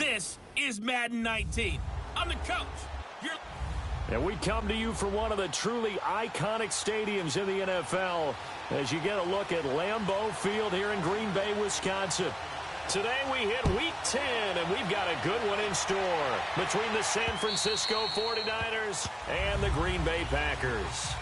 This is Madden 19. I'm the coach. And we come to you from one of the truly iconic stadiums in the NFL as you get a look at Lambeau Field here in Green Bay, Wisconsin. Today we hit Week 10, and we've got a good one in store between the San Francisco 49ers and the Green Bay Packers.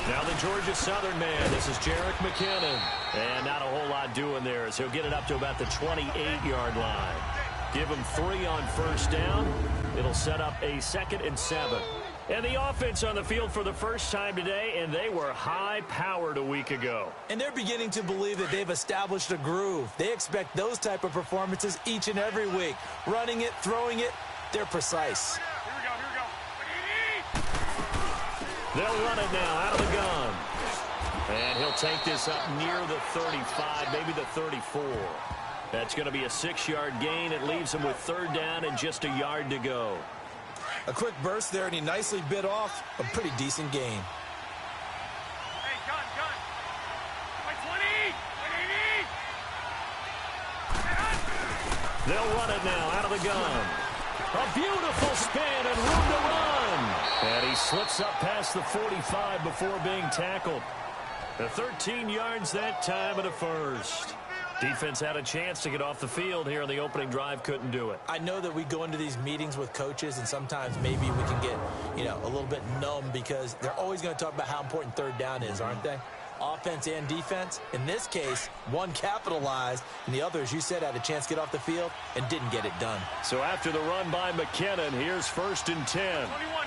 Now the Georgia Southern man, this is Jerick McKinnon. And not a whole lot doing there as he'll get it up to about the 28-yard line. Give him 3 on first down. It'll set up a 2nd and 7. And the offense on the field for the first time today, and they were high-powered a week ago. And they're beginning to believe that they've established a groove. They expect those type of performances each and every week. Running it, throwing it, they're precise. They'll run it now out of the gun. And he'll take this up near the 35, maybe the 34. That's going to be a 6-yard gain. It leaves him with 3rd down and just a yard to go. A quick burst there, and he nicely bit off a pretty decent gain. Hey, gun. My 20. They'll run it now out of the gun. A beautiful spin and room to run. And he slips up past the 45 before being tackled. The 13 yards that time and a first. Defense had a chance to get off the field here on the opening drive, couldn't do it. I know that we go into these meetings with coaches, and sometimes maybe we can get, a little bit numb because they're always going to talk about how important 3rd down is, aren't they? Offense and defense. In this case, one capitalized, and the other, as you said, had a chance to get off the field and didn't get it done. So after the run by McKinnon, here's 1st and 10. 21.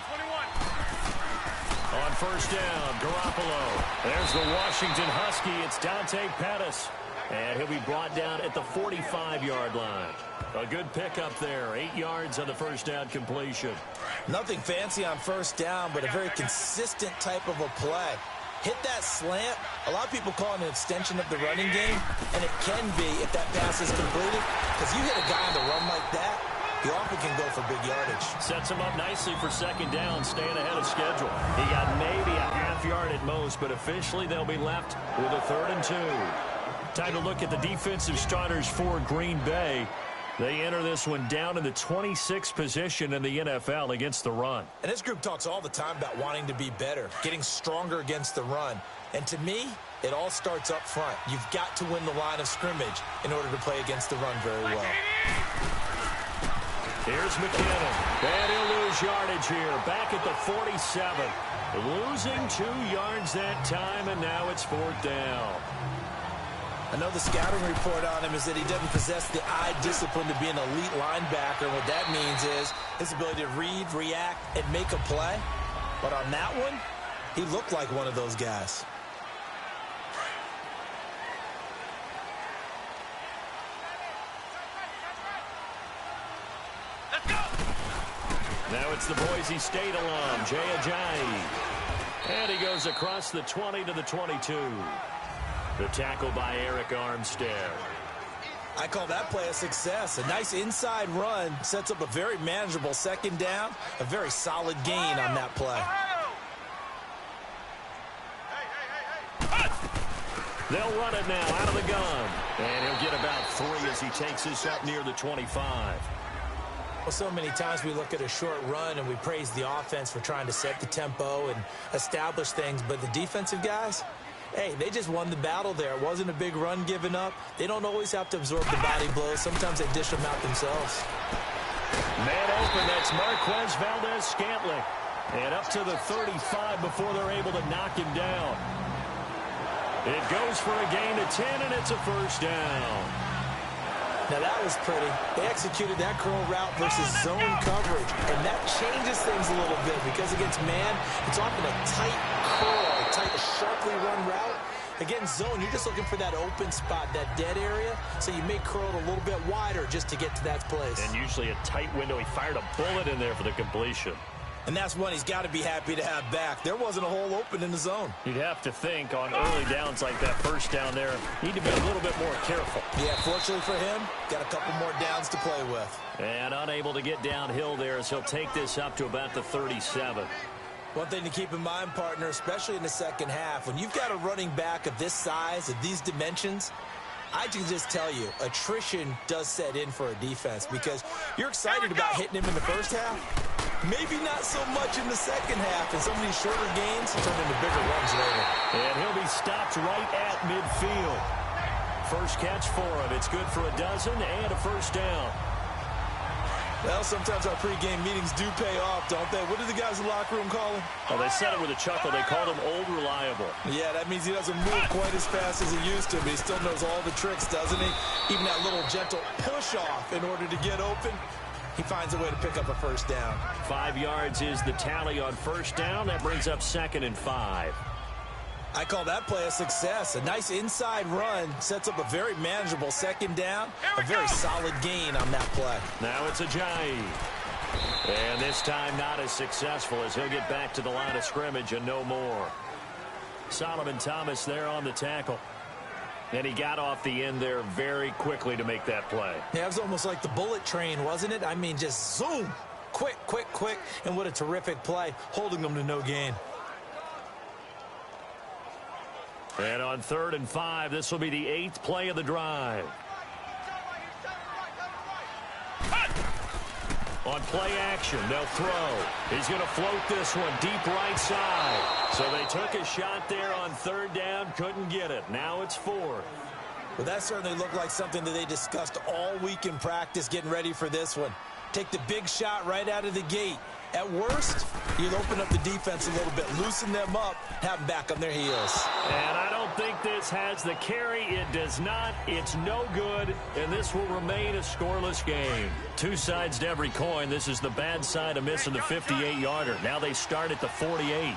On first down, Garoppolo. There's the Washington Husky. It's Dante Pettis. And he'll be brought down at the 45-yard line. A good pickup there. 8 yards on the first down completion. Nothing fancy on first down, but a very consistent type of a play. Hit that slant. A lot of people call it an extension of the running game, and it can be if that pass is completed. Because you hit a guy on the run like that, he often can go for big yardage. Sets him up nicely for 2nd down, staying ahead of schedule. He got maybe a half yard at most, but officially they'll be left with a 3rd and 2. Time to look at the defensive starters for Green Bay. They enter this one down in the 26th position in the NFL against the run. And this group talks all the time about wanting to be better, getting stronger against the run. And to me, it all starts up front. You've got to win the line of scrimmage in order to play against the run very well. Here's McKinnon. And he'll lose yardage here. Back at the 47. Losing 2 yards that time, and now it's 4th down. I know the scouting report on him is that he doesn't possess the eye discipline to be an elite linebacker. What that means is his ability to read, react, and make a play. But on that one, he looked like one of those guys. Let's go. Now it's the Boise State alum, Jay Ajayi. And he goes across the 20 to the 22. The tackle by Eric Armstead. I call that play a success. A nice inside run sets up a very manageable 2nd down. A very solid gain on that play. They'll run it now out of the gun. And he'll get about 3 as he takes this up near the 25. Well, so many times we look at a short run and we praise the offense for trying to set the tempo and establish things. But the defensive guys, hey, they just won the battle there. It wasn't a big run given up. They don't always have to absorb the body blows. Sometimes they dish them out themselves. Man open, that's Marquez Valdez-Scantling. And up to the 35 before they're able to knock him down. It goes for a gain of 10, and it's a 1st down. Now that was pretty. They executed that curl route versus zone coverage, and that changes things a little bit because against man, it's often a tight curl, a tight, sharply run route. Against zone, you're just looking for that open spot, that dead area, so you may curl it a little bit wider just to get to that place. And usually a tight window. He fired a bullet in there for the completion. And that's one he's got to be happy to have back. There wasn't a hole open in the zone. You'd have to think on early downs like that first down there, need to be a little bit more careful. Yeah, fortunately for him, got a couple more downs to play with. And unable to get downhill there as he'll take this up to about the 37. One thing to keep in mind, partner, especially in the second half, when you've got a running back of this size, of these dimensions, I can just tell you, attrition does set in for a defense because you're excited about hitting him in the first half. Maybe not so much in the second half, and some of these shorter gains turn into bigger runs later. And he'll be stopped right at midfield. First catch for him. It's good for a dozen and a first down. Well, sometimes our pregame meetings do pay off, don't they? What do the guys in the locker room call him? Oh, they said it with a chuckle. They called him Old Reliable. Yeah, that means he doesn't move quite as fast as he used to, but he still knows all the tricks, doesn't he? Even that little gentle push-off in order to get open. He finds a way to pick up a first down. 5 yards is the tally on first down. That brings up 2nd and 5. I call that play a success. A nice inside run sets up a very manageable second down. A very solid gain on that play. Now it's Ajayi. And this time not as successful as he'll get back to the line of scrimmage and no more. Solomon Thomas there on the tackle. And he got off the end there very quickly to make that play. Yeah, it was almost like the bullet train, wasn't it? I mean, just zoom. Quick, quick, quick. And what a terrific play, holding them to no gain. And on 3rd and 5, this will be the 8th play of the drive. On play action, they'll throw. He's going to float this one deep right side. So they took a shot there on 3rd down, couldn't get it. Now it's 4th. Well, that certainly looked like something that they discussed all week in practice getting ready for this one. Take the big shot right out of the gate. At worst, you'll open up the defense a little bit, loosen them up, have them back on their heels. And I don't think this has the carry. It does not. It's no good, and this will remain a scoreless game. Two sides to every coin. This is the bad side of missing the 58-yarder. Now they start at the 48.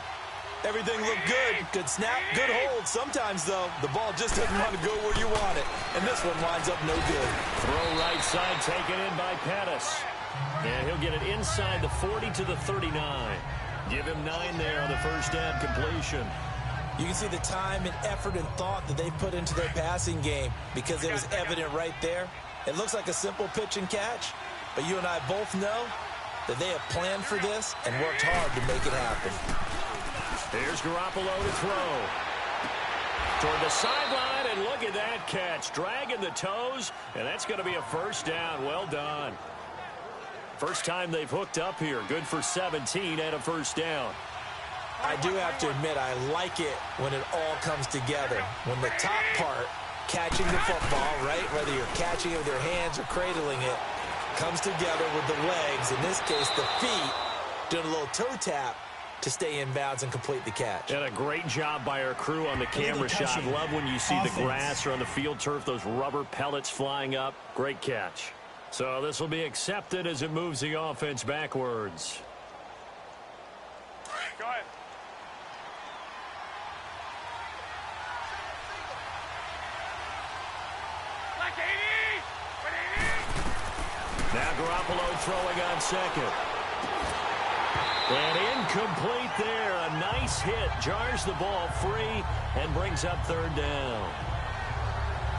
Everything looked good. Good snap, good hold. Sometimes, though, the ball just doesn't want to go where you want it. And this one winds up no good. Throw right side taken in by Pettis. And he'll get it inside the 40 to the 39. Give him 9 there on the first down completion. You can see the time and effort and thought that they put into their passing game because it was evident right there. It looks like a simple pitch and catch, but you and I both know that they have planned for this and worked hard to make it happen. Here's Garoppolo to throw. Toward the sideline, and look at that catch. Dragging the toes, and that's going to be a first down. Well done. First time they've hooked up here. Good for 17 and a first down. I do have to admit, I like it when it all comes together. When the top part, catching the football, right, whether you're catching it with your hands or cradling it, comes together with the legs, in this case the feet, doing a little toe tap to stay in bounds and complete the catch. And a great job by our crew on the camera shot. Love when you see the grass or on the field turf, those rubber pellets flying up. Great catch. So this will be accepted as it moves the offense backwards. Go ahead. Now Garoppolo throwing on second. And incomplete there. A nice hit. Jars the ball free and brings up 3rd down.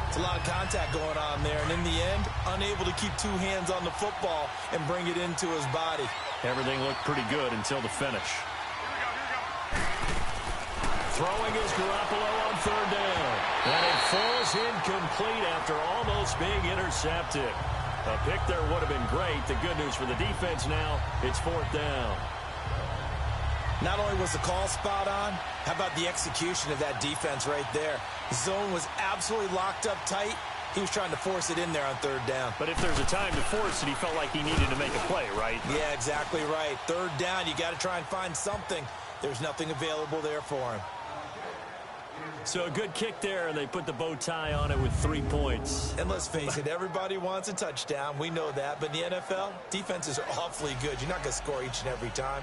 It's a lot of contact going on there, and in the end, unable to keep 2 hands on the football and bring it into his body. Everything looked pretty good until the finish. Throwing is Garoppolo on 3rd down. And it falls incomplete after almost being intercepted. A pick there would have been great. The good news for the defense now, it's 4th down. Not only was the call spot on, how about the execution of that defense right there? The zone was absolutely locked up tight. He was trying to force it in there on 3rd down. But if there's a time to force it, he felt like he needed to make a play, right? Yeah, exactly right. 3rd down, you got to try and find something. There's nothing available there for him. So a good kick there, and they put the bow tie on it with 3 points. And let's face it, everybody wants a touchdown. We know that. But in the NFL, defenses are awfully good. You're not going to score each and every time.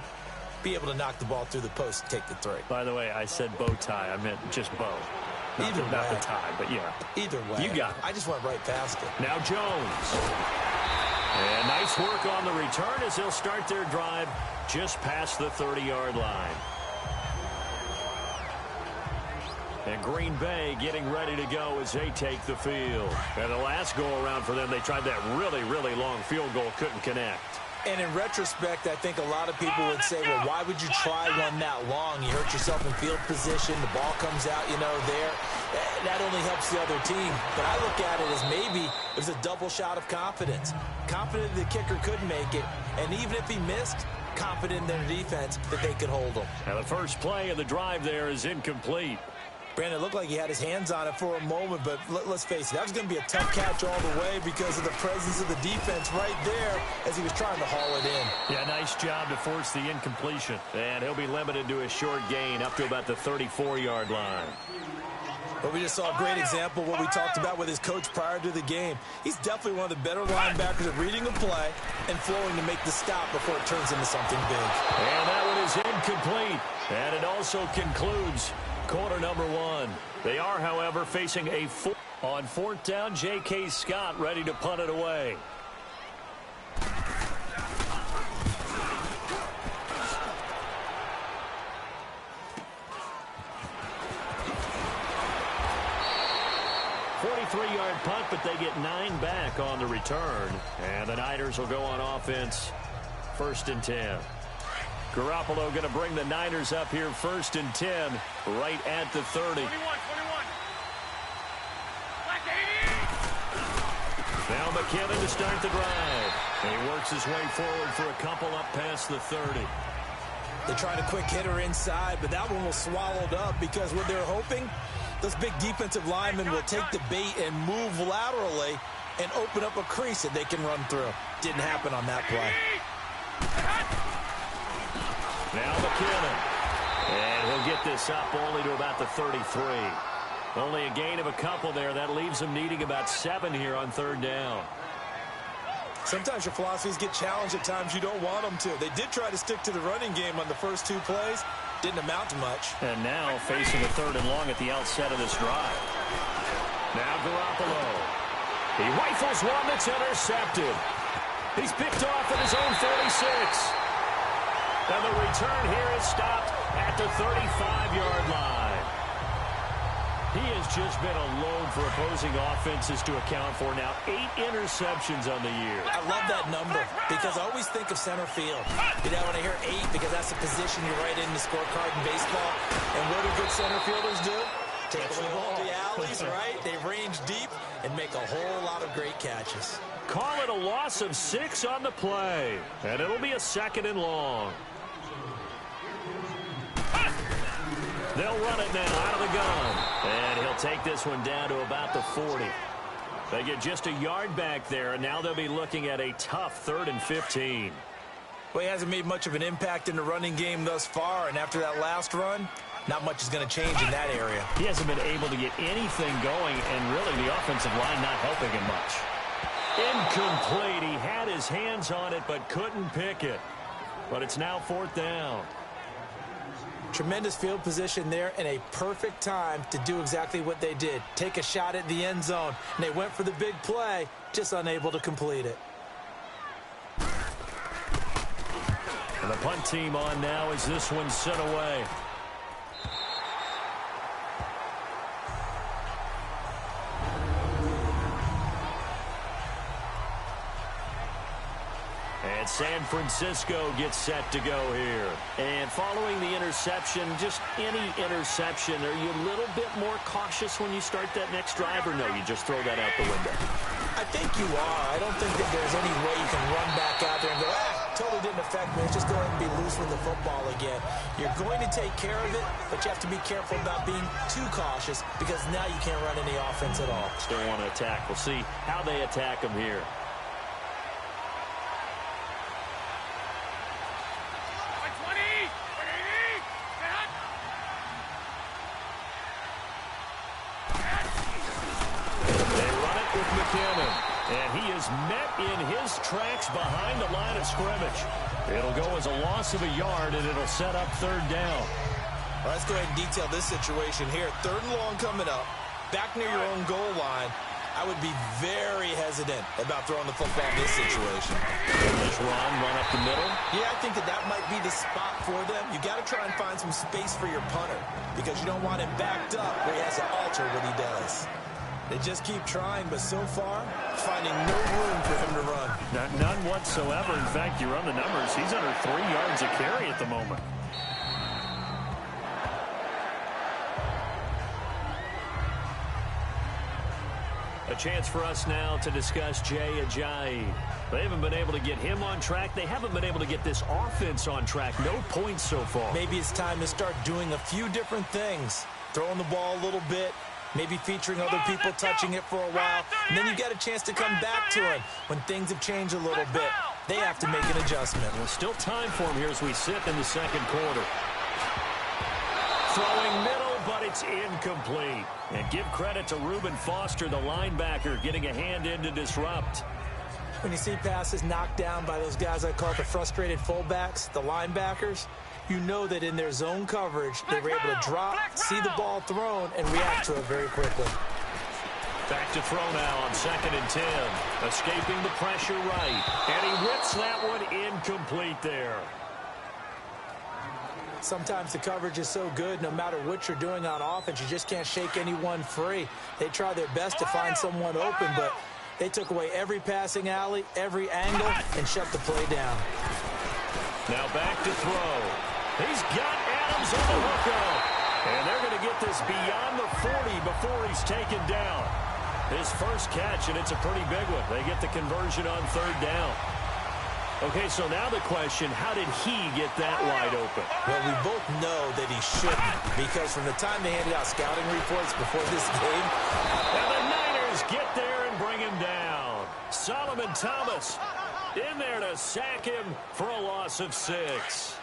Be able to knock the ball through the post and take the 3. By the way, I said bow tie. I meant just bow. Not the tie, but yeah. Either way. You got it. I just went right past it. Now Jones. And nice work on the return as they'll start their drive just past the 30-yard line. And Green Bay getting ready to go as they take the field. And the last go-around for them, they tried that really, really long field goal, couldn't connect. And in retrospect, I think a lot of people would say, well, why would you try one that long? You hurt yourself in field position. The ball comes out, there. That only helps the other team. But I look at it as maybe it was a double shot of confidence. Confident the kicker could make it. And even if he missed, confident in their defense that they could hold him. Now the first play of the drive there is incomplete. Brandon, it looked like he had his hands on it for a moment, but let's face it, that was going to be a tough catch all the way because of the presence of the defense right there as he was trying to haul it in. Yeah, nice job to force the incompletion. And he'll be limited to a short gain up to about the 34-yard line. But we just saw a great example of what we talked about with his coach prior to the game. He's definitely one of the better linebackers at reading a play and flowing to make the stop before it turns into something big. And that one is incomplete. And it also concludes quarter number one. They are, however, facing a on fourth down. J.K. Scott ready to punt it away. Three-yard punt, but they get 9 back on the return. And the Niners will go on offense, 1st and 10. Garoppolo going to bring the Niners up here 1st and 10, right at the 30. 21. Now McKinnon to start the drive. And he works his way forward for a couple up past the 30. They tried a quick hitter inside, but that one was swallowed up because what they're hoping, those big defensive linemen will take the bait and move laterally and open up a crease that they can run through. Didn't happen on that play. Now McKinnon. And he'll get this up only to about the 33. Only a gain of a couple there. That leaves them needing about 7 here on 3rd down. Sometimes your philosophies get challenged at times you don't want them to. They did try to stick to the running game on the first 2 plays. Didn't amount to much. And now facing a 3rd and long at the outset of this drive. Now Garoppolo. He rifles one that's intercepted. He's picked off at his own 46. And the return here is stopped at the 35-yard line. He has just been a load for opposing offenses to account for now. 8 interceptions on the year. I love that number because I always think of center field. When I hear 8, because that's the position you write in the scorecard in baseball. And what do good center fielders do? Take the ball to the alleys, right? They range deep and make a whole lot of great catches. Call it a loss of 6 on the play. And it'll be a 2nd and long. They'll run it now out of the gun. And he'll take this one down to about the 40. They get just a yard back there, and now they'll be looking at a tough 3rd and 15. Well, he hasn't made much of an impact in the running game thus far, and after that last run, not much is going to change in that area. He hasn't been able to get anything going, and really the offensive line not helping him much. Incomplete. He had his hands on it, but couldn't pick it. But it's now 4th down. Tremendous field position there and a perfect time to do exactly what they did. Take a shot at the end zone. And they went for the big play, just unable to complete it. And the punt team on now as this one's sent away. And San Francisco gets set to go here. And following the interception, just any interception, are you a little bit more cautious when you start that next drive, or no, you just throw that out the window? I think you are. I don't think that there's any way you can run back out there and go, totally didn't affect me. Let's just go ahead and be loose with the football again. You're going to take care of it, but you have to be careful about being too cautious because now you can't run any offense at all. Still want to attack. We'll see how they attack them here. And he is met in his tracks behind the line of scrimmage. It'll go as a loss of a yard, and it'll set up 3rd down. Well, let's go ahead and detail this situation here. 3rd and long coming up. Back near your own goal line. I would be very hesitant about throwing the football in this situation. This run up the middle. Yeah, I think that might be the spot for them. You got to try and find some space for your punter because you don't want him backed up where he has to alter what he does. They just keep trying, but so far, finding no room for him to run. None whatsoever. In fact, you run the numbers. He's under 3 yards a carry at the moment. A chance for us now to discuss Jay Ajayi. They haven't been able to get him on track. They haven't been able to get this offense on track. No points so far. Maybe it's time to start doing a few different things. Throwing the ball a little bit, maybe featuring other people touching it for a while, and then you get a chance to come back to him when things have changed a little bit. They have to make an adjustment. Well, still time for him here as we sit in the second quarter. Throwing middle, but it's incomplete. And give credit to Reuben Foster, the linebacker, getting a hand in to disrupt. When you see passes knocked down by those guys I call the frustrated fullbacks, the linebackers, you know that in their zone coverage, they were able to drop, see the ball thrown, and react to it very quickly. Back to throw now on 2nd and 10. Escaping the pressure right. And he whips that one incomplete there. Sometimes the coverage is so good, no matter what you're doing on offense, you just can't shake anyone free. They try their best to find someone open, but they took away every passing alley, every angle, and shut the play down. Now back to throw. He's got Adams on the hookup. And they're going to get this beyond the 40 before he's taken down. His first catch, and it's a pretty big one. They get the conversion on 3rd down. Okay, so now the question, how did he get that wide open? Well, we both know that he shouldn't, because from the time they handed out scouting reports before this game. And the Niners get there and bring him down. Solomon Thomas in there to sack him for a loss of 6.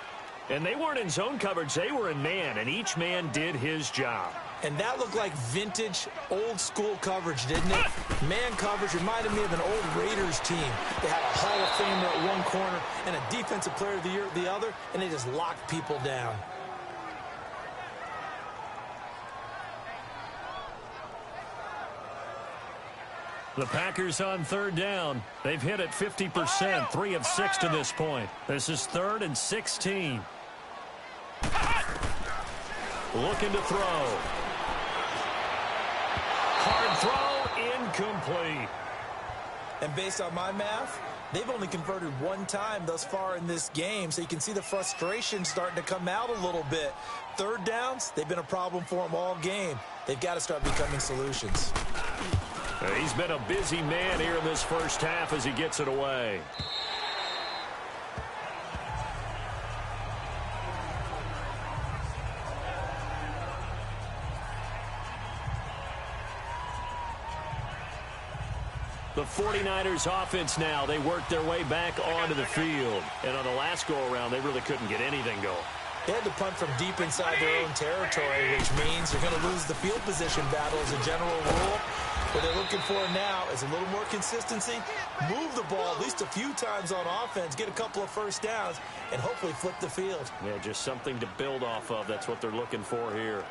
And they weren't in zone coverage, they were in man, and each man did his job. And that looked like vintage, old-school coverage, didn't it? Man coverage reminded me of an old Raiders team. They had a Hall of Famer at one corner and a Defensive Player of the Year at the other, and they just locked people down. The Packers on 3rd down. They've hit it 50%, 3 of 6 to this point. This is 3rd and 16. Looking to throw. Hard throw, incomplete. And based on my math, they've only converted 1 time thus far in this game, so you can see the frustration starting to come out a little bit. 3rd downs, they've been a problem for them all game. They've got to start becoming solutions. He's been a busy man here in this first half as he gets it away. The 49ers offense now, they work their way back onto the field. And on the last go-around, they really couldn't get anything going. They had to punt from deep inside their own territory, which means you're going to lose the field position battle as a general rule. What they're looking for now is a little more consistency, move the ball at least a few times on offense, get a couple of first downs, and hopefully flip the field. Yeah, just something to build off of. That's what they're looking for here.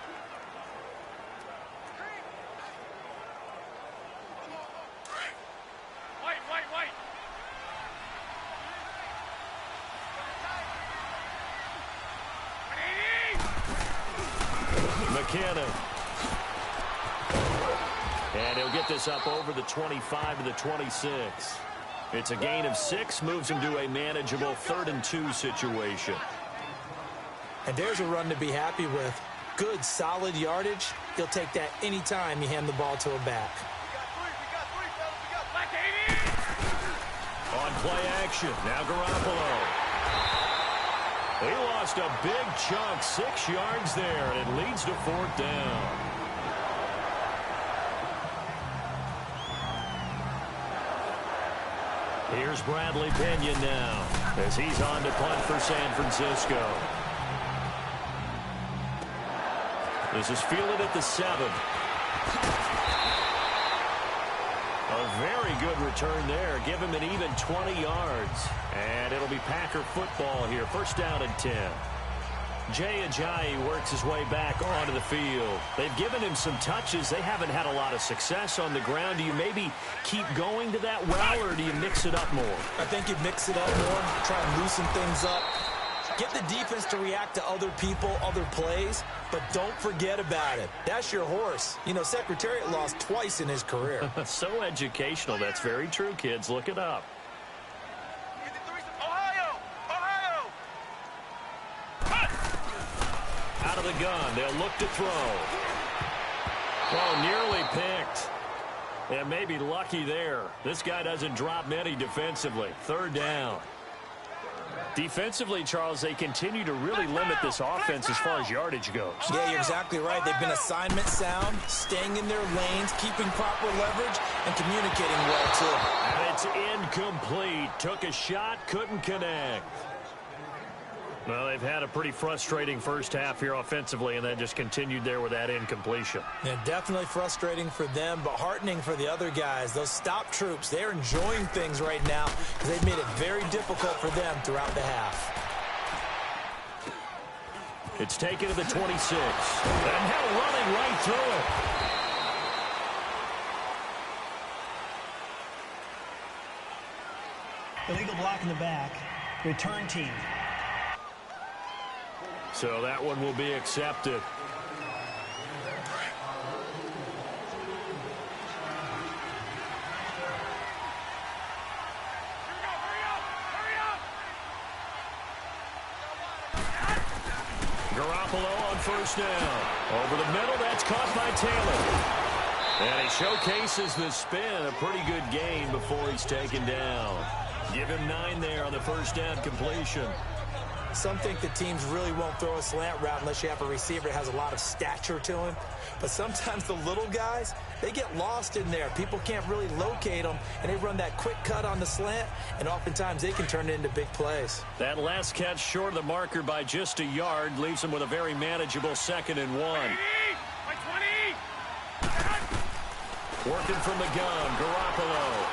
McKinnon. And he'll get this up over the 25 to the 26. It's a gain of 6, moves him to a manageable 3rd and 2 situation. And there's a run to be happy with. Good, solid yardage. He'll take that anytime you hand the ball to a back. On play action, now Garoppolo. He lost a big chunk, 6 yards there, and it leads to 4th down. Here's Bradley Pinion now as he's on to punt for San Francisco. This is fielded at the 7. A very good return there. Give him an even 20 yards. And it'll be Packer football here. 1st down and 10. Jay Ajayi works his way back onto the field. They've given him some touches. They haven't had a lot of success on the ground. Do you maybe keep going to that well, or do you mix it up more? I think you mix it up more, try and loosen things up. Get the defense to react to other people, other plays, but don't forget about it. That's your horse. You know, Secretariat lost twice in his career. So educational. That's very true, kids. Look it up. Out of the gun, they'll look to throw. Oh, nearly picked. And maybe lucky there. This guy doesn't drop many defensively. Third down. Defensively, Charles, they continue to really limit this offense as far as yardage goes. Yeah, you're exactly right. They've been assignment sound, staying in their lanes, keeping proper leverage, and communicating well, too. And it's incomplete. Took a shot, couldn't connect. Well, they've had a pretty frustrating first half here offensively, and then just continued there with that incompletion. Yeah, definitely frustrating for them, but heartening for the other guys. Those stop troops, they're enjoying things right now because they've made it very difficult for them throughout the half. It's taken to the 26. And now running right through it. Illegal block in the back. Return team. So that one will be accepted. Garoppolo on first down. Over the middle, that's caught by Taylor. And he showcases the spin. A pretty good gain before he's taken down. Give him 9 there on the first down completion. Some think the teams really won't throw a slant route unless you have a receiver that has a lot of stature to him. But sometimes the little guys, they get lost in there. People can't really locate them, and they run that quick cut on the slant, and oftentimes they can turn it into big plays. That last catch short of the marker by just a yard leaves them with a very manageable 2nd and 1. Working from the gun, Garoppolo.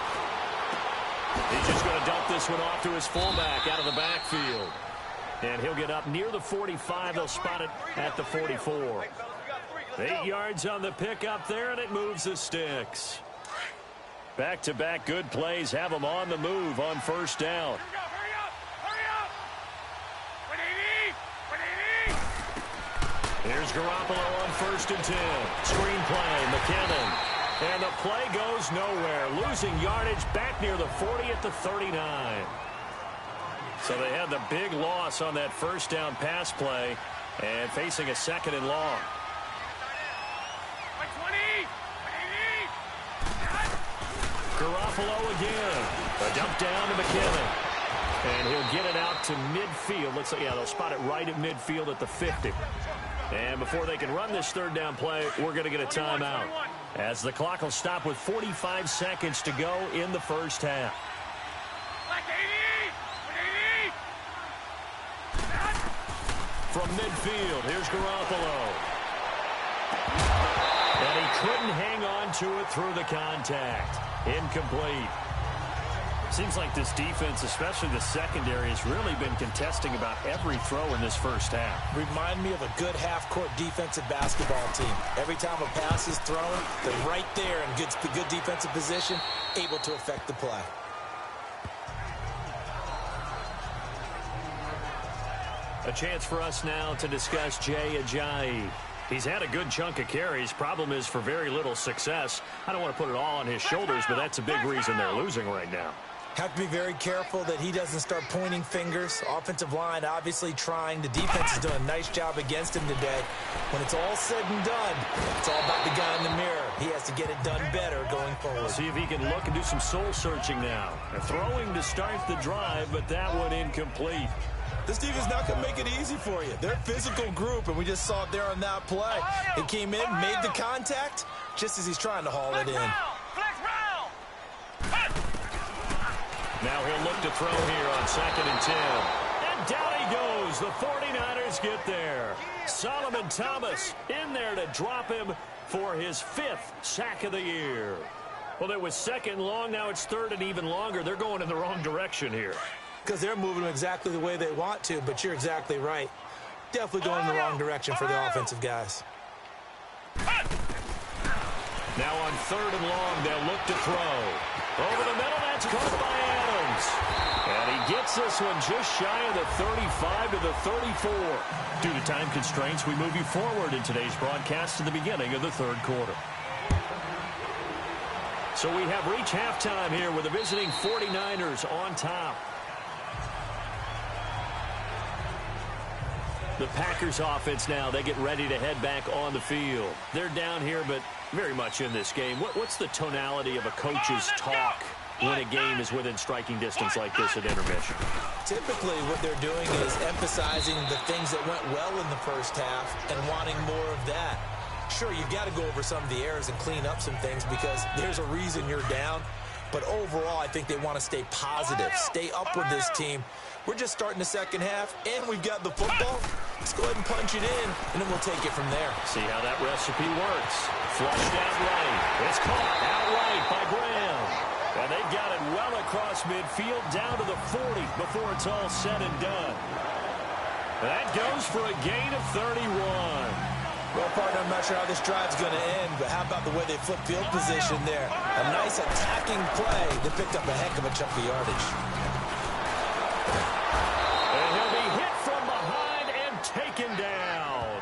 He's just going to dump this one off to his fullback out of the backfield. And he'll get up near the 45. They'll spot it at the 44. 8 yards on the pickup there, and it moves the sticks. Back-to-back good plays have them on the move on first down. Here's Garoppolo on 1st and 10. Screen play, McKinnon. And the play goes nowhere. Losing yardage back near the 40 at the 39. So they had the big loss on that first down pass play and facing a 2nd and long. Garoppolo again. A dump down to McKinnon. And he'll get it out to midfield. Looks like, yeah, they'll spot it right at midfield at the 50. And before they can run this 3rd down play, we're going to get a timeout, as the clock will stop with 45 seconds to go in the first half. From midfield, here's Garoppolo. And he couldn't hang on to it through the contact. Incomplete. Seems like this defense, especially the secondary, has really been contesting about every throw in this first half. Remind me of a good half-court defensive basketball team. Every time a pass is thrown, they're right there in good defensive position, able to affect the play. A chance for us now to discuss Jay Ajayi. He's had a good chunk of carries. Problem is, for very little success. I don't want to put it all on his shoulders, but that's a big reason they're losing right now. Have to be very careful that he doesn't start pointing fingers. Offensive line obviously trying. The defense is doing a nice job against him today. When it's all said and done, it's all about the guy in the mirror. He has to get it done better going forward. See if he can look and do some soul searching now. They're throwing to start the drive, but that one incomplete. This team is not going to make it easy for you. They're a physical group, and we just saw it there on that play. He came in, made the contact, just as he's trying to haul it in. Now he'll look to throw here on 2nd and 10. And down he goes. The 49ers get there. Solomon Thomas in there to drop him for his 5th sack of the year. Well, it was 2nd and long. Now it's 3rd and even longer. They're going in the wrong direction here. Because they're moving them exactly the way they want to, but you're exactly right. Definitely going in the wrong direction for the offensive guys. Now on 3rd and long, they'll look to throw. Over the middle, that's caught by Adams. And he gets this one just shy of the 35 to the 34. Due to time constraints, we move you forward in today's broadcast to the beginning of the 3rd quarter. So we have reached halftime here with the visiting 49ers on top. The Packers offense now, they get ready to head back on the field. They're down here, but very much in this game. What's the tonality of a coach's talk when a game is within striking distance like this at intermission? Typically, what they're doing is emphasizing the things that went well in the first half and wanting more of that. Sure, you've got to go over some of the errors and clean up some things because there's a reason you're down. But overall, I think they want to stay positive, stay up with this team. We're just starting the second half, and we've got the football. Let's go ahead and punch it in, and then we'll take it from there. See how that recipe works. Flushed out right. It's caught outright by Graham. And they've got it well across midfield, down to the 40 before it's all said and done. That goes for a gain of 31. Well, partner, I'm not sure how this drive's going to end, but how about the way they flip field position there? A nice attacking play that picked up a heck of a chunk of yardage. And he'll be hit from behind and taken down.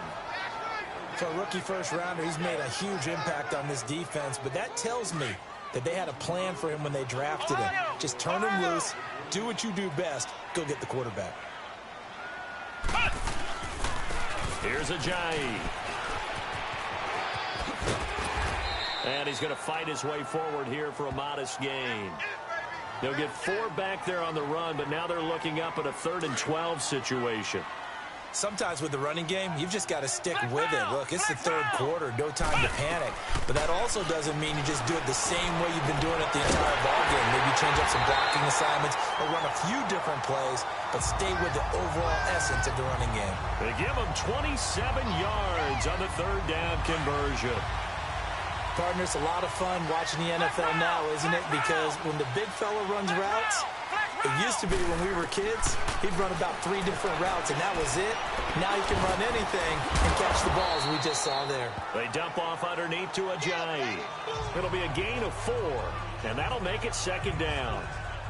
For a rookie first-rounder, he's made a huge impact on this defense, but that tells me that they had a plan for him when they drafted him. Just turn him loose, do what you do best, go get the quarterback. Here's Ajayi. And he's going to fight his way forward here for a modest gain. They'll get 4 back there on the run, but now they're looking up at a 3rd and 12 situation. Sometimes with the running game, you've just got to stick with it. Look, it's the 3rd quarter, no time to panic. But that also doesn't mean you just do it the same way you've been doing it the entire ballgame. Maybe change up some blocking assignments or run a few different plays, but stay with the overall essence of the running game. They give him 27 yards on the 3rd down conversion. Partner, it's a lot of fun watching the NFL now, isn't it? Because when the big fella runs routes, it used to be when we were kids, he'd run about 3 different routes, and that was it. Now he can run anything and catch the balls we just saw there. They dump off underneath to Ajayi. It'll be a gain of 4, and that'll make it 2nd down.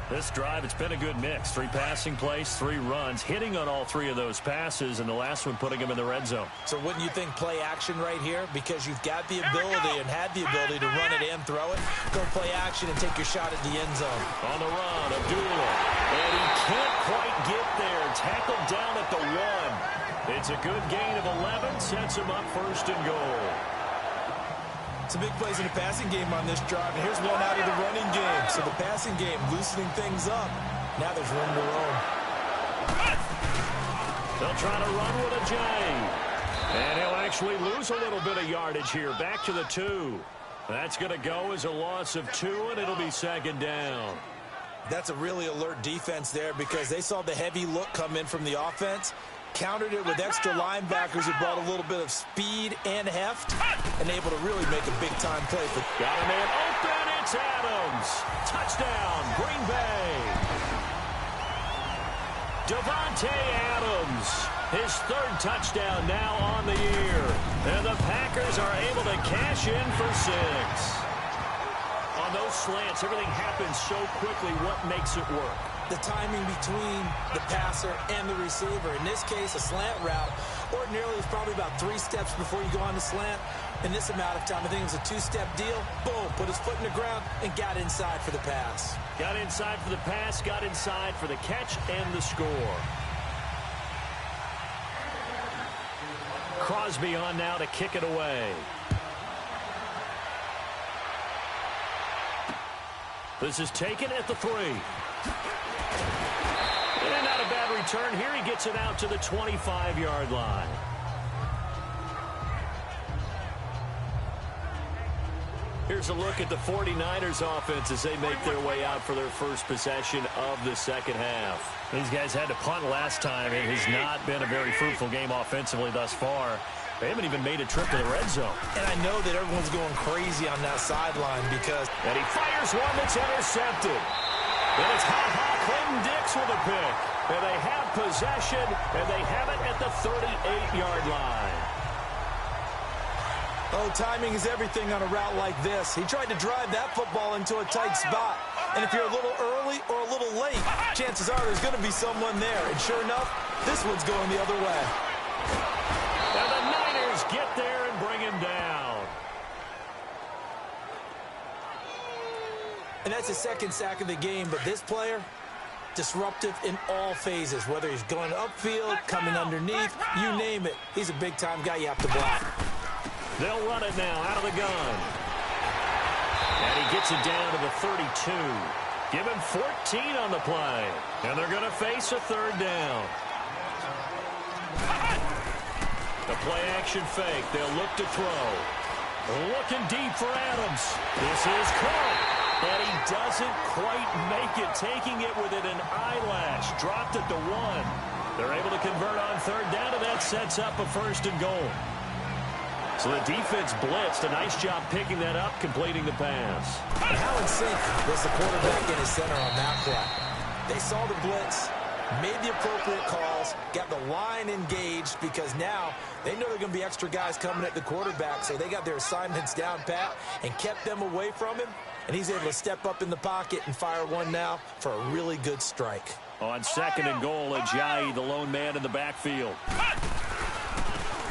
This drive, it's been a good mix. 3 passing plays, 3 runs, hitting on all 3 of those passes, and the last one putting him in the red zone. So wouldn't you think play action right here? Because you've got the ability and had the ability to run it and throw it. Go play action and take your shot at the end zone. On the run, Abdullah. And he can't quite get there. Tackled down at the 1. It's a good gain of 11. Sets him up 1st and goal. Some big plays in the passing game on this drive, and here's one out of the running game. So the passing game loosening things up. Now there's room to roam. They'll try to run with Ajayi. And he'll actually lose a little bit of yardage here. Back to the 2. That's going to go as a loss of 2, and it'll be 2nd down. That's a really alert defense there because they saw the heavy look come in from the offense. Countered it with extra linebackers who brought a little bit of speed and heft and able to really make a big-time play. Got a man open. It's Adams. Touchdown, Green Bay. Davante Adams, his 3rd touchdown now on the year. And the Packers are able to cash in for 6. On those slants, everything happens so quickly. What makes it work? The timing between the passer and the receiver. In this case, a slant route. Ordinarily, it's probably about 3 steps before you go on the slant. In this amount of time, I think it was a 2-step deal. Boom, put his foot in the ground and got inside for the pass. Got inside for the pass, got inside for the catch and the score. Crosby on now to kick it away. This is taken at the 3. And not a bad return here. He gets it out to the 25-yard line. Here's a look at the 49ers offense as they make their way out for their first possession of the 2nd half. These guys had to punt last time. It has not been a very fruitful game offensively thus far. They haven't even made a trip to the red zone. And I know that everyone's going crazy on that sideline because... And he fires one that's intercepted. And it's Ha-Ha Clinton Dix with a pick. and they have possession, and they have it at the 38-yard line. Oh, timing is everything on a route like this. He tried to drive that football into a tight spot. And if you're a little early or a little late, chances are there's going to be someone there. And sure enough, this one's going the other way. And the Niners get there and bring him down. And that's the second sack of the game, but this player, disruptive in all phases, whether he's going upfield, coming underneath, you name it. He's a big-time guy you have to block. They'll run it now out of the gun. And he gets it down to the 32. Give him 14 on the play. And they're going to face a third down. The play-action fake. They'll look to throw. Looking deep for Adams. This is caught. And he doesn't quite make it, taking it within an eyelash. Dropped it to 1. They're able to convert on third down, and that sets up a first and goal. So the defense blitzed. A nice job picking that up, completing the pass. And how in sync was the quarterback in his center on that play? They saw the blitz, made the appropriate calls, got the line engaged, because now they know there are going to be extra guys coming at the quarterback, so they got their assignments down pat and kept them away from him, and he's able to step up in the pocket and fire one now for a really good strike. On second and goal, Ajayi, the lone man in the backfield.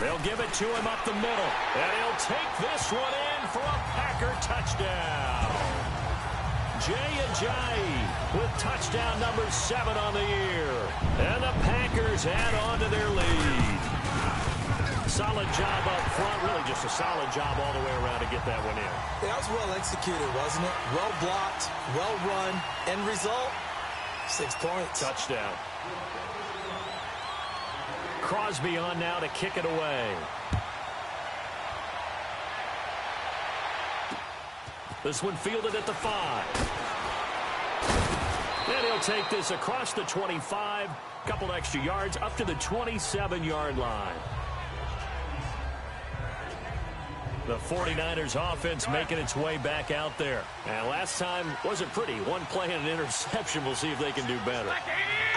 They'll give it to him up the middle, and he'll take this one in for a Packer touchdown. Jay Ajayi with touchdown number 7 on the year. And the Packers add on to their lead. Solid job up front, really just a solid job all the way around to get that one in. That was well executed, wasn't it? Well blocked, well run, end result, 6 points. Touchdown. Crosby on now to kick it away. This one fielded at the 5. And he'll take this across the 25. Couple extra yards up to the 27-yard line. The 49ers offense making its way back out there. And last time wasn't pretty. One play and an interception. We'll see if they can do better.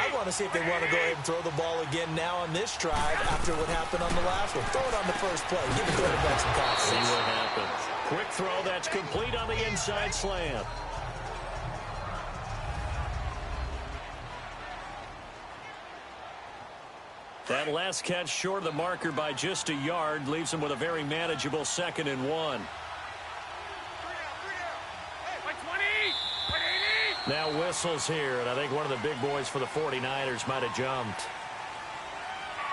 I want to see if they want to go ahead and throw the ball again now on this drive after what happened on the last one. Throw it on the first play. Give the quarterback some confidence. See what happens. Quick throw. That's complete on the inside slant. That last catch short of the marker by just a yard leaves him with a very manageable 2nd and 1. Now whistles here, and I think one of the big boys for the 49ers might have jumped.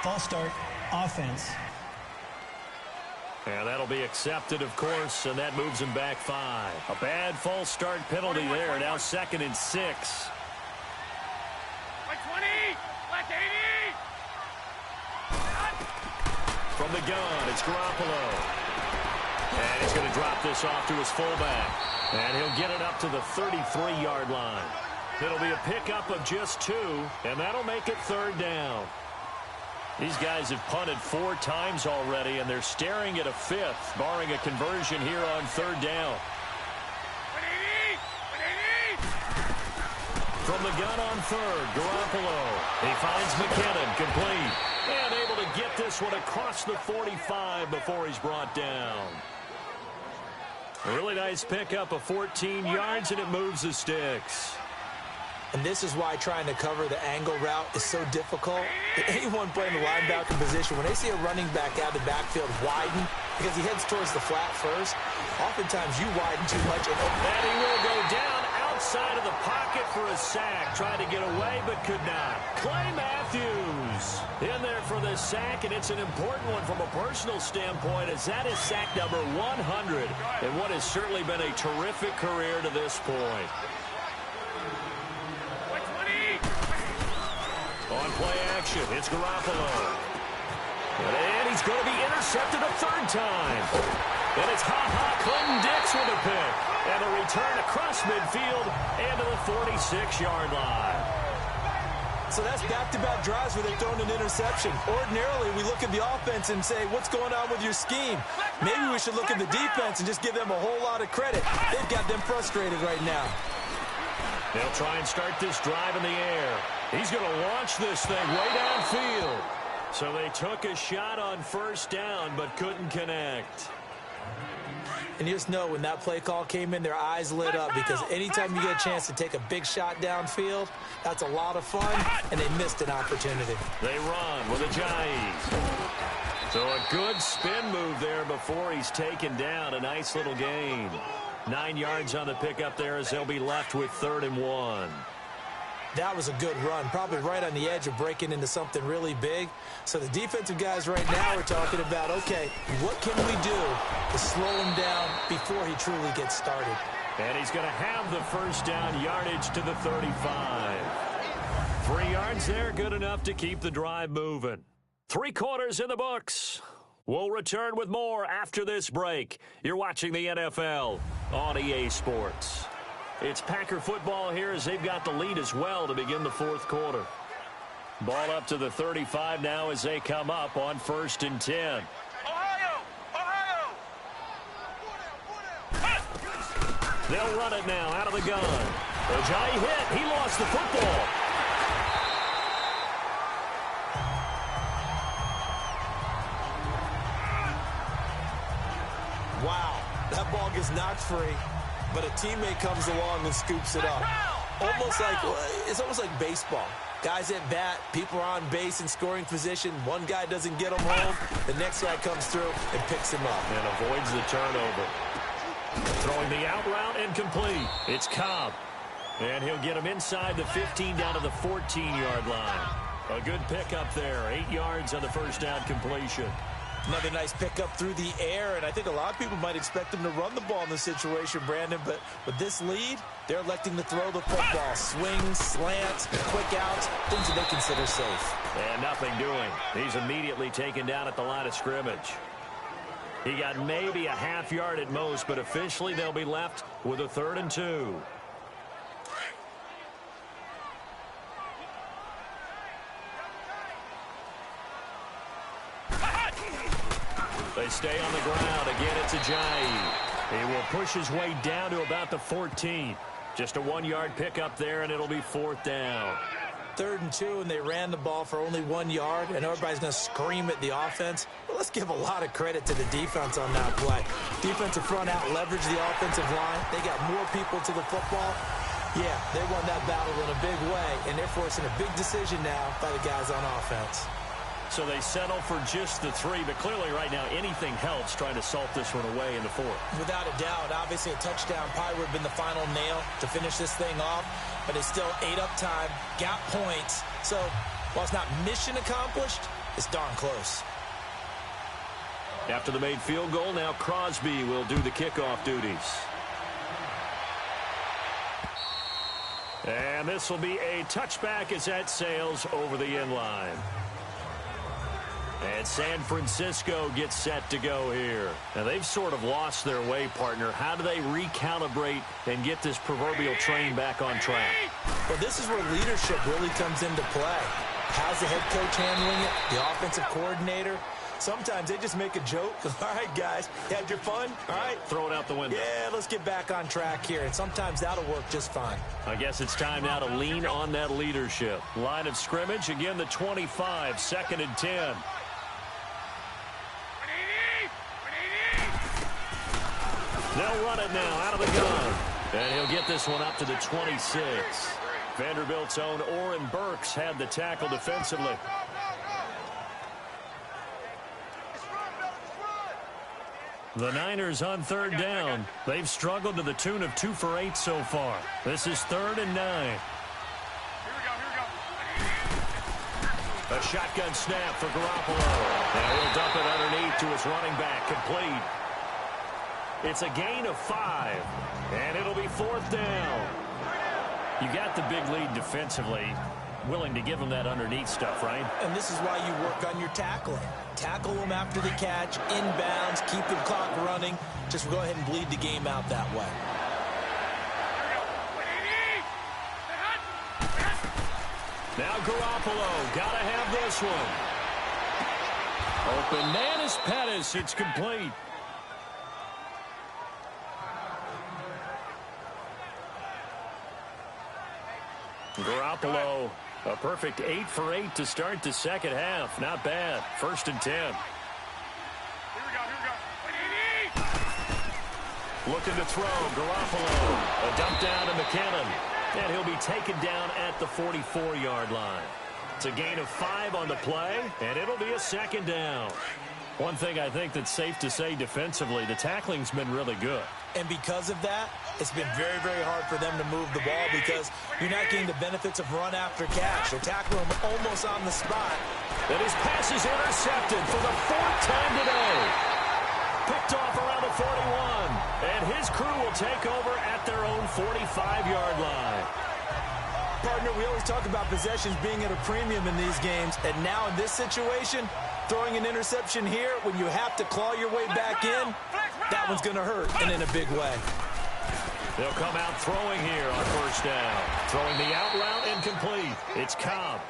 False start, offense. And that'll be accepted, of course, and that moves him back 5. A bad false start penalty there. Now 2nd and 6. From the gun, it's Garoppolo. And he's going to drop this off to his fullback. And he'll get it up to the 33-yard line. It'll be a pickup of just 2, and that'll make it third down. These guys have punted 4 times already, and they're staring at a 5th, barring a conversion here on third down. From the gun on third, Garoppolo. He finds McKinnon, complete. And able to get this one across the 45 before he's brought down. A really nice pickup of 14 yards, and it moves the sticks. And this is why trying to cover the angle route is so difficult. Anyone playing the linebacker position, when they see a running back out of the backfield widen, because he heads towards the flat first, oftentimes you widen too much. And he will go down outside of the pocket for a sack. Tried to get away, but could not. Clay Matthews in there for the sack, and it's an important one from a personal standpoint, as that is sack number 100 in what has certainly been a terrific career to this point. On play action, it's Garoppolo. And he's going to be intercepted a 3rd time. And it's Clinton Dix with a pick. And a return across midfield and to the 46-yard line. So that's back-to-back drives where they've thrown an interception. Ordinarily, we look at the offense and say, what's going on with your scheme? Maybe we should look at the defense and just give them a whole lot of credit. They've got them frustrated right now. They'll try and start this drive in the air. He's going to launch this thing way downfield. So they took a shot on first down, but couldn't connect. And you just know when that play call came in, their eyes lit up, because anytime you get a chance to take a big shot downfield, that's a lot of fun, and they missed an opportunity. They run with Ajayi. So a good spin move there before he's taken down. A nice little gain. 9 yards on the pickup there as they'll be left with 3rd and 1. That was a good run, probably right on the edge of breaking into something really big. So the defensive guys right now are talking about, okay, what can we do to slow him down before he truly gets started? And he's going to have the first down yardage to the 35. 3 yards there, good enough to keep the drive moving. 3 quarters in the books. We'll return with more after this break. You're watching the NFL on EA Sports. It's Packer football here as they've got the lead as well to begin the 4th quarter. Ball up to the 35 now as they come up on 1st and 10. Ohio! They'll run it now out of the gun. Ajayi hit. He lost the football. Wow, that ball gets knocked free, but a teammate comes along and scoops it up. It's almost like baseball. Guys at bat, people are on base in scoring position. One guy doesn't get him home. The next guy comes through and picks him up. And avoids the turnover. Throwing the out route and complete. It's Cobb. And he'll get him inside the 15 down to the 14-yard line. A good pickup there. 8 yards on the first down completion. Another nice pickup through the air, and I think a lot of people might expect him to run the ball in this situation, Brandon, but with this lead, they're electing to throw the football. Swings, slants, quick outs, things that they consider safe. And nothing doing. He's immediately taken down at the line of scrimmage. He got maybe a half yard at most, but officially they'll be left with a 3rd and 2. They stay on the ground. Again, it's Ajayi. He will push his way down to about the 14. Just a 1-yard pickup there, and it'll be 4th down. 3rd and 2, and they ran the ball for only 1 yard, and everybody's going to scream at the offense. But let's give a lot of credit to the defense on that play. Defensive front out leveraged the offensive line. They got more people to the football. Yeah, they won that battle in a big way, and they're forcing a big decision now by the guys on offense. So they settle for just the 3, but clearly right now anything helps trying to salt this one away in the 4th. Without a doubt, obviously a touchdown probably would have been the final nail to finish this thing off, but it's still ate up time, got points. So while it's not mission accomplished, it's darn close. After the made field goal, now Crosby will do the kickoff duties. And this will be a touchback as that sails over the end line. And San Francisco gets set to go here. Now, they've sort of lost their way, partner. How do they recalibrate and get this proverbial train back on track? Well, this is where leadership really comes into play. How's the head coach handling it? The offensive coordinator? Sometimes they just make a joke. All right, guys, you had your fun? All right. Throw it out the window. Yeah, let's get back on track here. And sometimes that'll work just fine. I guess it's time now to lean on that leadership. Line of scrimmage, again, the 25, 2nd and 10. They'll run it now out of the gun. And he'll get this one up to the 26. Vanderbilt's own Oren Burks had the tackle defensively. The Niners on 3rd down. They've struggled to the tune of 2 for 8 so far. This is 3rd and 9. Here we go. A shotgun snap for Garoppolo. And he'll dump it underneath to his running back. Complete. It's a gain of 5. And it'll be 4th down. You got the big lead defensively. Willing to give them that underneath stuff, right? And this is why you work on your tackling. Tackle them after the catch, inbounds, keep the clock running. Just go ahead and bleed the game out that way. Now Garoppolo, gotta have this one. Open man is Pettis, it's complete. Garoppolo A perfect 8 for 8 to start the second half. Not bad. 1st and 10. Here we go. Looking to throw. Garoppolo. A dump down to McKinnon. And he'll be taken down at the 44-yard line. It's a gain of 5 on the play, and it'll be a 2nd down. One thing I think that's safe to say defensively, the tackling's been really good. And because of that, it's been very, very hard for them to move the ball because you're not getting the benefits of run after catch. They're tackling him almost on the spot. And his pass is intercepted for the 4th time today. Picked off around the 41. And his crew will take over at their own 45-yard line. Partner, we always talk about possessions being at a premium in these games. And now in this situation, throwing an interception here when you have to claw your way back in, that one's going to hurt, and in a big way. They'll come out throwing here on 1st down. Throwing the out route incomplete. It's Cobb.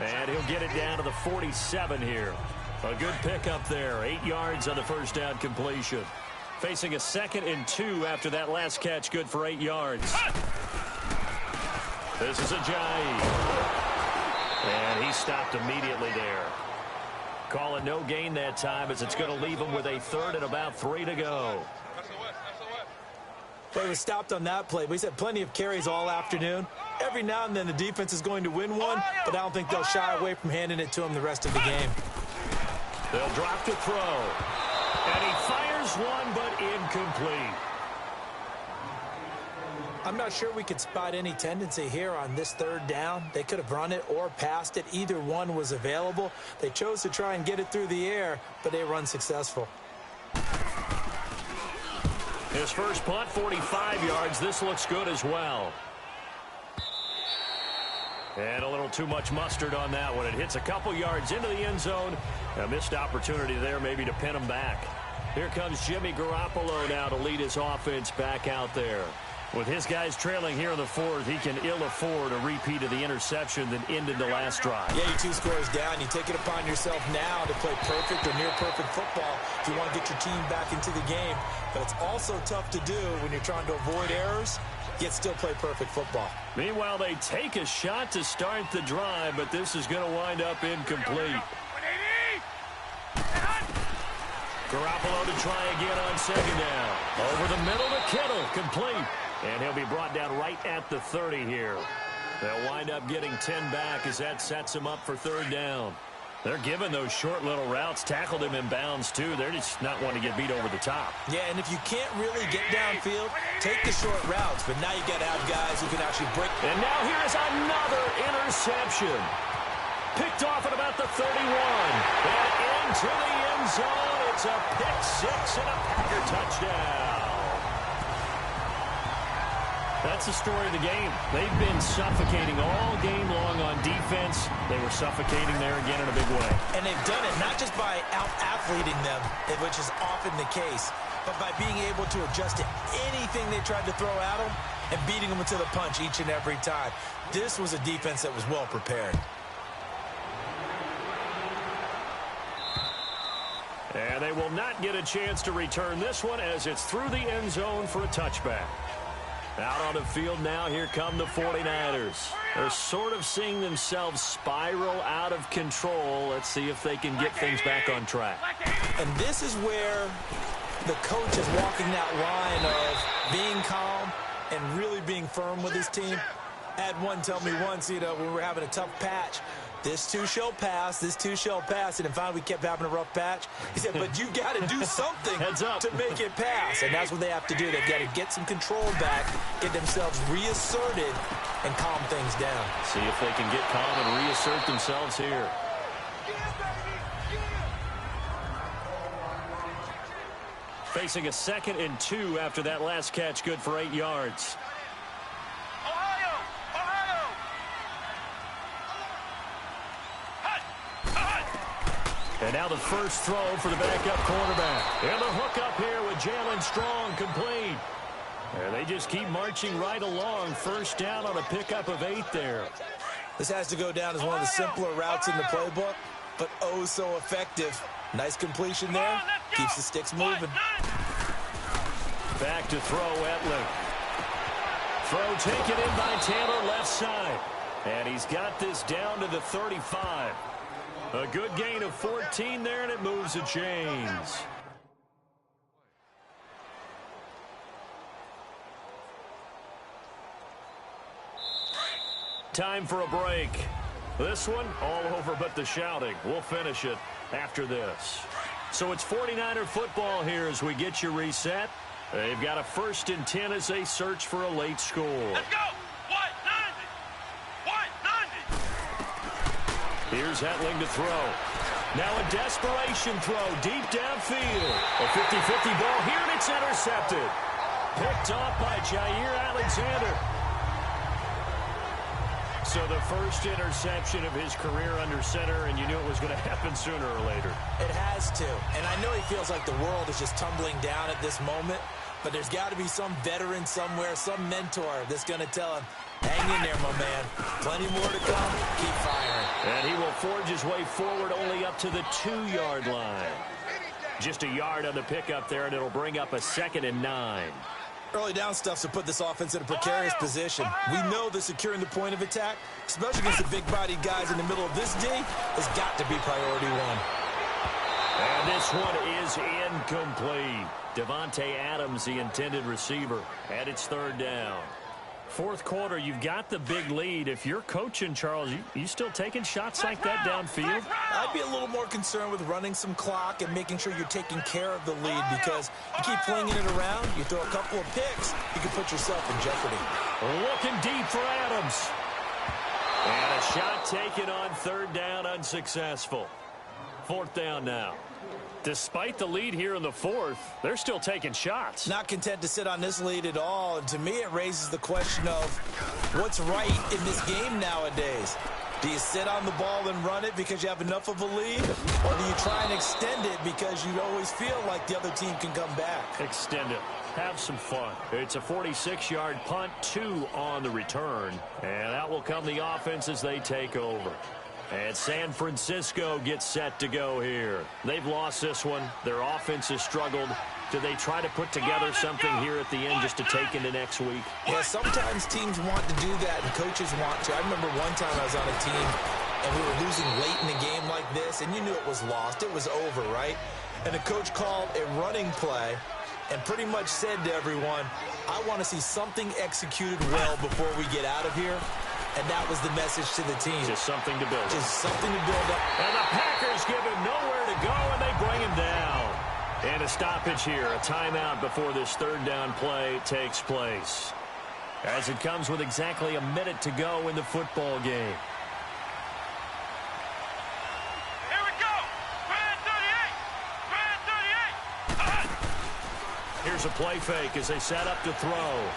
And he'll get it down to the 47 here. A good pickup there. 8 yards on the 1st down completion. Facing a 2nd and 2 after that last catch. Good for 8 yards. This is Ajayi. And he stopped immediately there. Call it no gain that time as it's going to leave him with a 3rd and about 3 to go. Well, he was stopped on that play, but he's had plenty of carries all afternoon. Every now and then the defense is going to win one, but I don't think they'll shy away from handing it to him the rest of the game. They'll drop to throw. And he fires one, but incomplete. I'm not sure we could spot any tendency here on this 3rd down. They could have run it or passed it. Either one was available. They chose to try and get it through the air, but they were unsuccessful. His first punt, 45 yards. This looks good as well. And a little too much mustard on that one. It hits a couple yards into the end zone. A missed opportunity there maybe to pin him back. Here comes Jimmy Garoppolo now to lead his offense back out there. With his guys trailing here in the 4th, he can ill afford a repeat of the interception that ended the last drive. Yeah, you 2 scores down. You take it upon yourself now to play perfect or near-perfect football if you want to get your team back into the game. But it's also tough to do when you're trying to avoid errors, yet still play perfect football. Meanwhile, they take a shot to start the drive, but this is going to wind up incomplete. Garoppolo to try again on 2nd down. Over the middle to Kittle, complete. And he'll be brought down right at the 30 here. They'll wind up getting 10 back as that sets him up for 3rd down. They're giving those short little routes. Tackled him in bounds, too. They're just not wanting to get beat over the top. Yeah, and if you can't really get downfield, take the short routes. But now you got to have guys who can actually break. And now here's another interception. Picked off at about the 31. And into the end zone. It's a pick 6 and a Packer touchdown. That's the story of the game. They've been suffocating all game long on defense. They were suffocating there again in a big way. And they've done it not just by out-athleting them, which is often the case, but by being able to adjust to anything they tried to throw at them and beating them to the punch each and every time. This was a defense that was well prepared. And they will not get a chance to return this one as it's through the end zone for a touchback. Out on the field now, here come the 49ers. They're sort of seeing themselves spiral out of control. Let's see if they can get things back on track. And this is where the coach is walking that line of being calm and really being firm with his team. I had one tell me once, when we were having a tough patch, this too shall pass, this too shall pass. And finally, we kept having a rough patch. He said, but you got to do something to make it pass. And that's what they have to do. They've got to get some control back, get themselves reasserted, and calm things down. See if they can get calm and reassert themselves here. Facing a 2nd and 2 after that last catch, good for 8 yards. And now the first throw for the backup quarterback. And the hookup here with Jalen Strong, complete. And they just keep marching right along. First down on a pickup of 8 there. This has to go down as one of the simpler routes in the playbook, but oh so effective. Nice completion there. Keeps the sticks moving. Back to throw, Etling. Throw taken in by Taylor, left side. And he's got this down to the 35. A good gain of 14 there, and it moves the chains. Time for a break. This one, all over but the shouting. We'll finish it after this. So it's 49er football here as we get you reset. They've got a 1st and 10 as they search for a late score. Let's go! White 90! Here's Hetling to throw. Now a desperation throw deep downfield. A 50-50 ball here, and it's intercepted. Picked off by Jair Alexander. So the first interception of his career under center, and you knew it was going to happen sooner or later. It has to. And I know he feels like the world is just tumbling down at this moment, but there's got to be some veteran somewhere, some mentor that's going to tell him, hang in there, my man. Plenty more to come. Keep firing. And he will forge his way forward only up to the 2-yard line. Just a yard on the pickup there, and it'll bring up a 2nd and 9. Early down stuff to put this offense in a precarious position. We know that securing the point of attack, especially against the big-bodied guys in the middle of this D, has got to be priority one. And this one is incomplete. Devontae Adams, the intended receiver, and it's 3rd down. 4th quarter, you've got the big lead. If you're coaching, Charles, you still taking shots like that downfield? I'd be a little more concerned with running some clock and making sure you're taking care of the lead, because you keep flinging it around, you throw a couple of picks, you can put yourself in jeopardy. Looking deep for Adams. And a shot taken on 3rd down, unsuccessful. 4th down now. Despite the lead here in the 4th, they're still taking shots. Not content to sit on this lead at all. And to me, it raises the question of what's right in this game nowadays. Do you sit on the ball and run it because you have enough of a lead? Or do you try and extend it because you always feel like the other team can come back? Extend it. Have some fun. It's a 46-yard punt, 2 on the return. And that will come the offense as they take over. And San Francisco gets set to go here. They've lost this one. Their offense has struggled. Do they try to put together something here at the end just to take into next week? Yeah, sometimes teams want to do that and coaches want to. I remember one time I was on a team and we were losing late in the game like this, and you knew it was lost. It was over, right? And the coach called a running play and pretty much said to everyone, I want to see something executed well before we get out of here. And that was the message to the team. Just something to build up. Just something to build up. And the Packers give him nowhere to go, and they bring him down. And a stoppage here, a timeout before this 3rd down play takes place. As it comes with exactly a minute to go in the football game. Here we go! Brand 38! Here's a play fake as they set up to throw.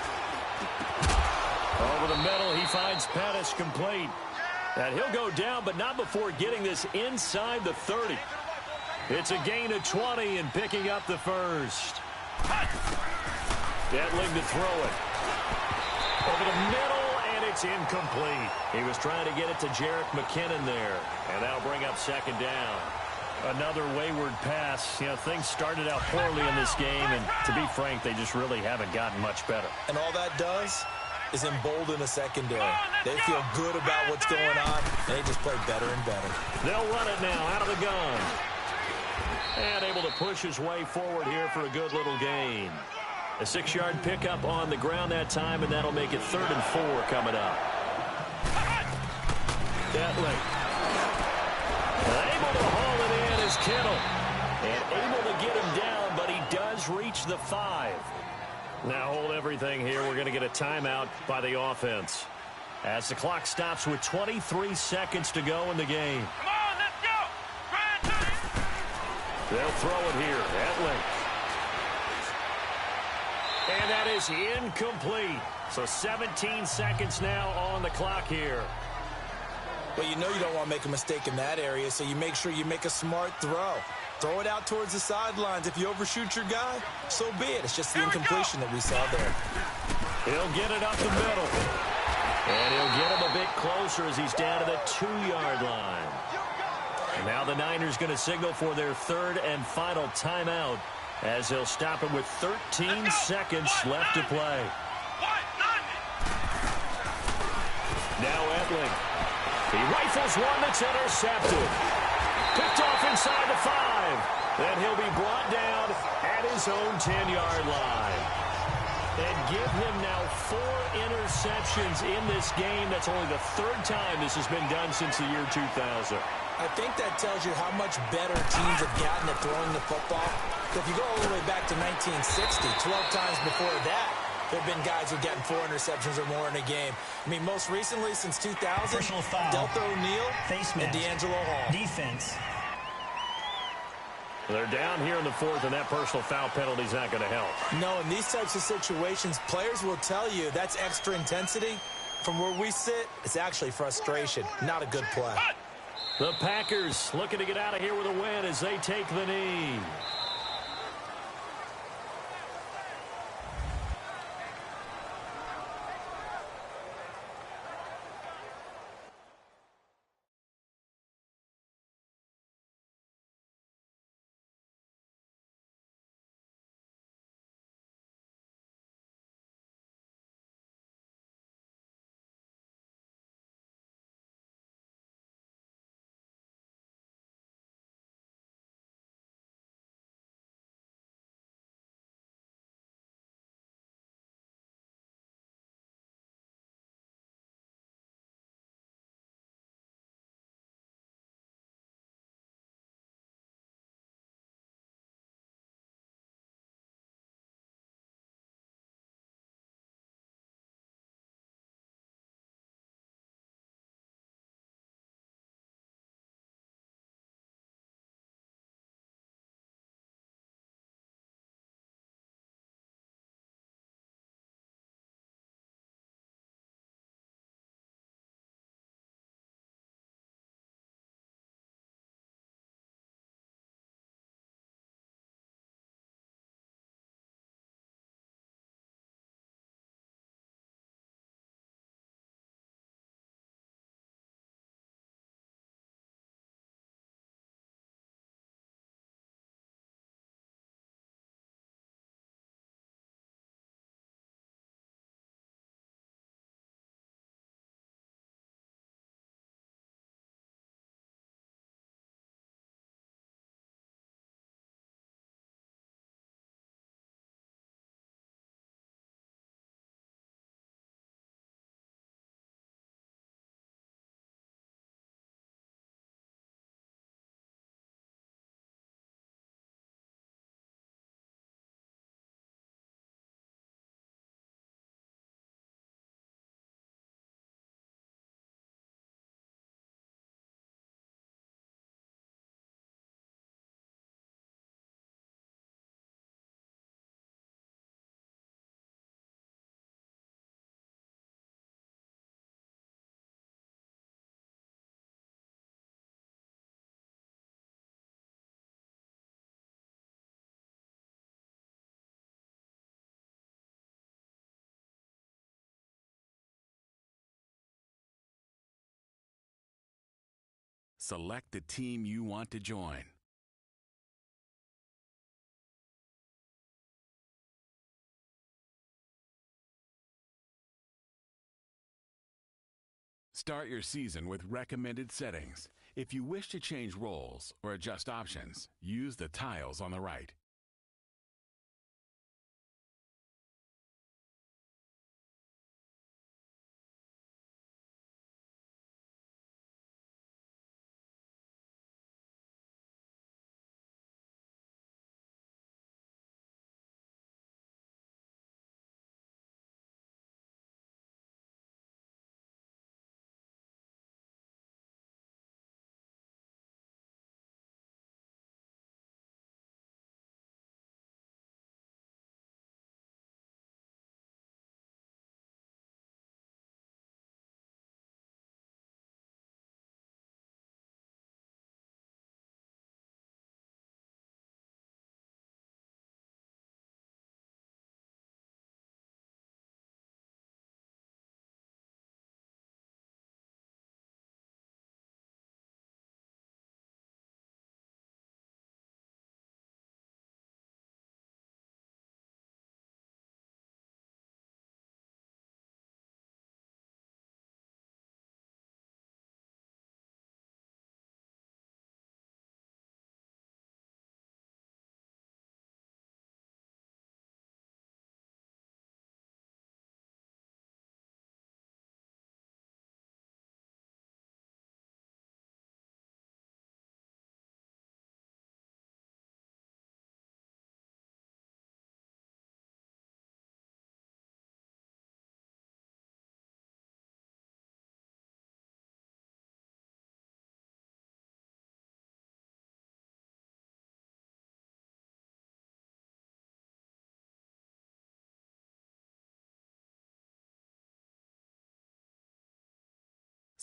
Over the middle, he finds Pettis complete. And he'll go down, but not before getting this inside the 30. It's a gain of 20 and picking up the 1st. Hetling to throw it. Over the middle, and it's incomplete. He was trying to get it to Jerick McKinnon there, and that'll bring up 2nd down. Another wayward pass. You know, things started out poorly in this game, and to be frank, they just really haven't gotten much better. And all that does is embolden a secondary. They feel good about what's going on, and they just play better and better. They'll run it now out of the gun. And able to push his way forward here for a good little gain. A 6-yard pickup on the ground that time, and that'll make it 3rd and 4 coming up. Hetling. Able to haul it in is Kittle. And able to get him down, but he does reach the 5. Now hold everything here. We're going to get a timeout by the offense. As the clock stops with 23 seconds to go in the game. Come on, let's go! Brand 30! They'll throw it here. Hetling. And that is incomplete. So 17 seconds now on the clock here. Well, you know you don't want to make a mistake in that area, so you make sure you make a smart throw. Throw it out towards the sidelines. If you overshoot your guy, so be it. It's just the incompletion that we saw there. He'll get it up the middle. And he'll get him a bit closer as he's down to the 2-yard line. And now the Niners going to signal for their 3rd and final timeout as they'll stop him with 13 seconds left to play. Now Edling. He rifles one that's intercepted. Picked off inside the 5. Then he'll be brought down at his own 10-yard line. And give him now 4 interceptions in this game. That's only the 3rd time this has been done since the year 2000. I think that tells you how much better teams have gotten at throwing the football. If you go all the way back to 1960, 12 times before that, there have been guys who've gotten 4 interceptions or more in a game. I mean, most recently, since 2000, Personal foul. Delta O'Neal Face and mask. D'Angelo Hall. Defense. They're down here in the 4th, and that personal foul penalty is not going to help. No, in these types of situations, players will tell you that's extra intensity. From where we sit, it's actually frustration, not a good play. The Packers looking to get out of here with a win as they take the knee. Select the team you want to join. Start your season with recommended settings. If you wish to change roles or adjust options, use the tiles on the right.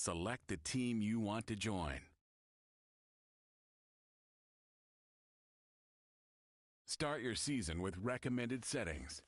Select the team you want to join. Start your season with recommended settings.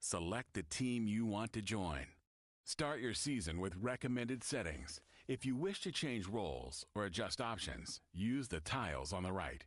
Select the team you want to join. Start your season with recommended settings. If you wish to change roles or adjust options, use the tiles on the right.